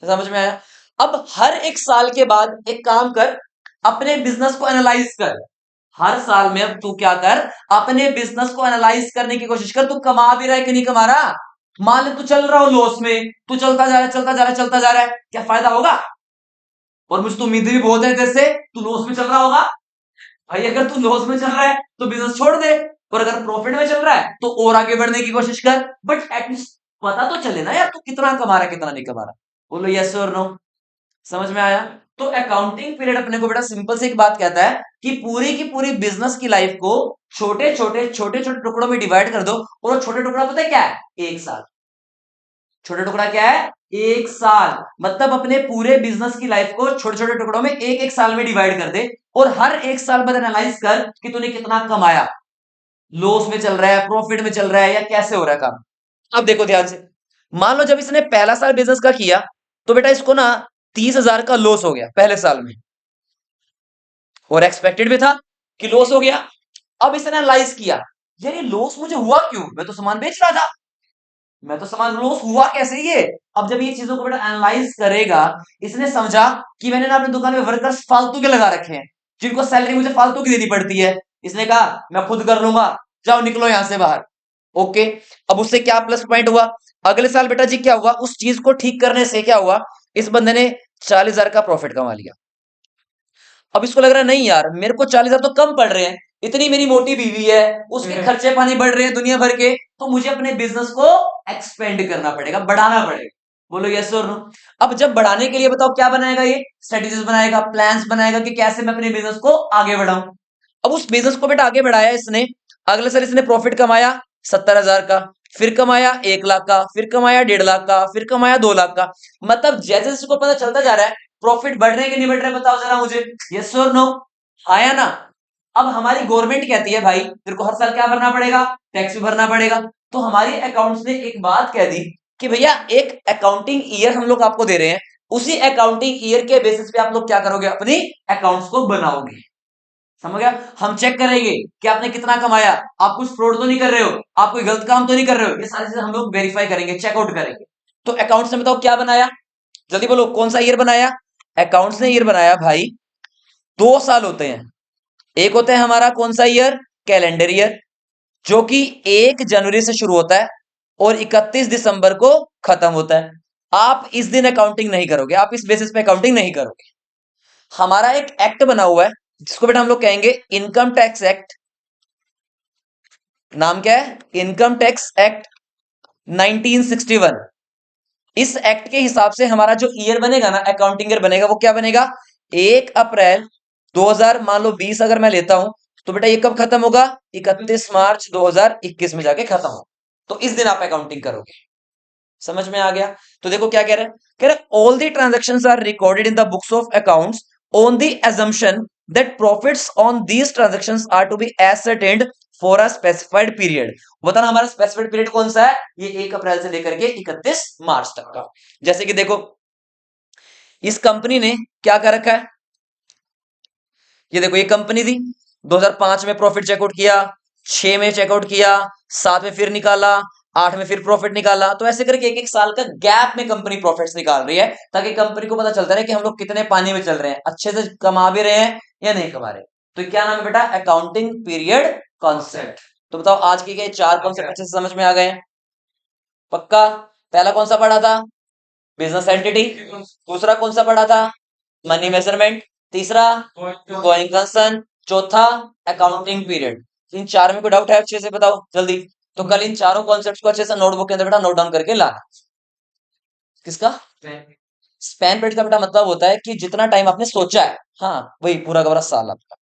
समझ में आया? अब हर एक साल के बाद एक काम कर, अपने बिजनेस को एनालाइज कर। हर साल में अब तू क्या कर, अपने बिजनेस को एनालाइज करने की कोशिश कर, तू कमा भी रहा है कि नहीं कमा रहा। मान ले तू चल रहा हो लॉस में, तू चलता जा रहा है चलता जा रहा है चलता जा रहा है, क्या फायदा होगा? और मुझे तो उम्मीद भी बहुत है तेरे से, तू लॉस में चल रहा होगा। भाई अगर तू लॉस में चल रहा है तो बिजनेस छोड़ दे, और अगर प्रॉफिट में चल रहा है तो और आगे बढ़ने की कोशिश कर, बट एटलीस्ट पता तो चले ना यार तू कितना कमा रहा है कितना नहीं कमा रहा। बोलो यस और नो। समझ में आया? तो अकाउंटिंग पीरियड अपने को बेटा सिंपल से एक बात कहता है कि पूरी की पूरी बिजनेस की लाइफ को छोटे छोटे छोटे छोटे टुकड़ों में डिवाइड कर दो, और वो छोटे टुकड़ा पता है क्या है? एक साल। छोटे टुकड़ा क्या है? एक साल। मतलब अपने पूरे बिजनेस की लाइफ को छोटे छोटे टुकड़ों में एक एक साल में डिवाइड कर दे, और हर एक साल बाद एनालाइज कर कि तूने कितना कमाया, लॉस में चल रहा है, प्रॉफिट में चल रहा है, या कैसे हो रहा है काम। अब देखो ध्यान से, मान लो जब इसने पहला साल बिजनेस का किया, तो बेटा इसको ना 30,000 का लॉस हो गया पहले साल में, और एक्सपेक्टेड भी था कि लॉस हो गया। अब इसने एनालाइज किया, यार ये लॉस मुझे हुआ क्यों, मैं तो सामान बेच रहा था, मैं तो सामान लॉस हुआ कैसे ये। अब जब ये चीजों को बेटा एनालाइज करेगा, इसने समझा कि मैंने ना अपनी दुकान में वर्कर्स फालतू के लगा रखे हैं, जिनको सैलरी मुझे फालतू की देनी पड़ती है। इसने कहा मैं खुद कर लूंगा, जाओ निकलो यहां से बाहर। ओके, अब उससे क्या प्लस पॉइंट हुआ? अगले साल बेटा जी क्या हुआ, उस चीज को ठीक करने से क्या हुआ, इस बंदे ने 40,000 का प्रॉफिट कमा लिया। अब इसको लग रहा है नहीं यार मेरे को 40,000 तो कम पड़ रहे हैं, इतनी मेरी मोटी बीवी है, उसके खर्चे पानी बढ़ रहे हैं दुनिया भर के, तो मुझे अपने बिजनेस को एक्सपेंड करना पड़ेगा, बढ़ाना पड़ेगा। बोलो यस और नो। अब जब बढ़ाने के लिए बताओ क्या बनाएगा, ये स्ट्रेटेजीज बनाएगा, प्लान्स बनाएगा कि कैसे मैं अपने बिजनेस को आगे बढ़ाऊं। अब उस बिजनेस को बेटा आगे बढ़ाया इसने, अगले साल इसने प्रॉफिट कमाया 70,000 का, फिर कमाया 1 लाख का, फिर कमाया 1.5 लाख का, फिर कमाया 2 लाख का। मतलब जैसे जैसे इसको पता चलता जा रहा है प्रॉफिट बढ़ रहे कि नहीं बढ़ रहे, बताओ जरा मुझे, यस और नो। आया ना? अब हमारी गवर्नमेंट कहती है भाई तेरे को हर साल क्या भरना पड़ेगा, टैक्स भी भरना पड़ेगा। तो हमारी अकाउंट्स ने एक बात कह दी कि भैया एक अकाउंटिंग ईयर हम लोग आपको दे रहे हैं, उसी अकाउंटिंग ईयर के बेसिस पे आप लोग क्या करोगे, अपनी अकाउंट्स को बनाओगे। समझ गया? हम चेक करेंगे कि आपने कितना कमाया, आप कुछ फ्रॉड तो नहीं कर रहे हो, आप कोई गलत काम तो नहीं कर रहे हो, ये सारी चीजें हम लोग वेरीफाई करेंगे, चेकआउट करेंगे। तो अकाउंट्स ने बताओ क्या बनाया, जल्दी बोलो कौन सा ईयर बनाया। अकाउंट्स ने ईयर बनाया भाई, 2 साल होते हैं। एक होता है हमारा कौन सा ईयर, कैलेंडर ईयर, जो कि 1 जनवरी से शुरू होता है और 31 दिसंबर को खत्म होता है। आप इस दिन अकाउंटिंग नहीं करोगे, आप इस बेसिस पे अकाउंटिंग नहीं करोगे। हमारा एक एक्ट बना हुआ है जिसको बेटा हम लोग कहेंगे इनकम टैक्स एक्ट। नाम क्या है? Income tax act 1961। इस एक्ट के हिसाब से हमारा जो ईयर बनेगा ना, अकाउंटिंग ईयर बनेगा, वो क्या बनेगा? 1 अप्रैल 2000 मान लो 20 अगर मैं लेता हूं, तो बेटा ये कब खत्म होगा? 31 मार्च 2021 में जाके खत्म हो। तो इस दिन आप अकाउंटिंग करोगे। समझ में आ गया? तो देखो क्या कह रहे हैं, कह रहे all the transactions are recorded in the books of accounts on the assumption that profits on these transactions are to be ascertained for a specified period। बताना हमारा स्पेसिफाइड पीरियड कौन सा है? ये 1 अप्रैल से लेकर के 31 मार्च तक का। जैसे कि देखो इस कंपनी ने क्या कर रखा है, ये देखो ये कंपनी थी, 2005 में प्रॉफिट चेकआउट किया, 6 में चेकआउट किया, 7 में फिर निकाला, 8 में फिर प्रॉफिट निकाला। तो ऐसे करके एक एक साल का गैप में कंपनी प्रॉफिट्स निकाल रही है, ताकि कंपनी को पता चलता रहे कि हम लोग कितने पानी में चल रहे हैं, अच्छे से कमा भी रहे हैं या नहीं कमा रहे। तो क्या नाम है बेटा? Accounting period concept. तो बताओ आज के 4 कॉन्सेप्ट अच्छे से समझ में आ गए हैं? पक्का? पहला कौन सा पढ़ा था? Business entity. दूसरा कौन सा पढ़ा था? Money measurement. तीसरा गोइंग कंसर्न। चौथा अकाउंटिंग पीरियड। इन चार में कोई डाउट है? अच्छे से बताओ जल्दी। तो कल इन चारों कॉन्सेप्ट्स को अच्छे से नोटबुक के अंदर बेटा नोट डाउन करके लाना। किसका? स्पैन पीरियड का बेटा मतलब होता है कि जितना टाइम आपने सोचा है, हाँ वही पूरा का पूरा साल आपका।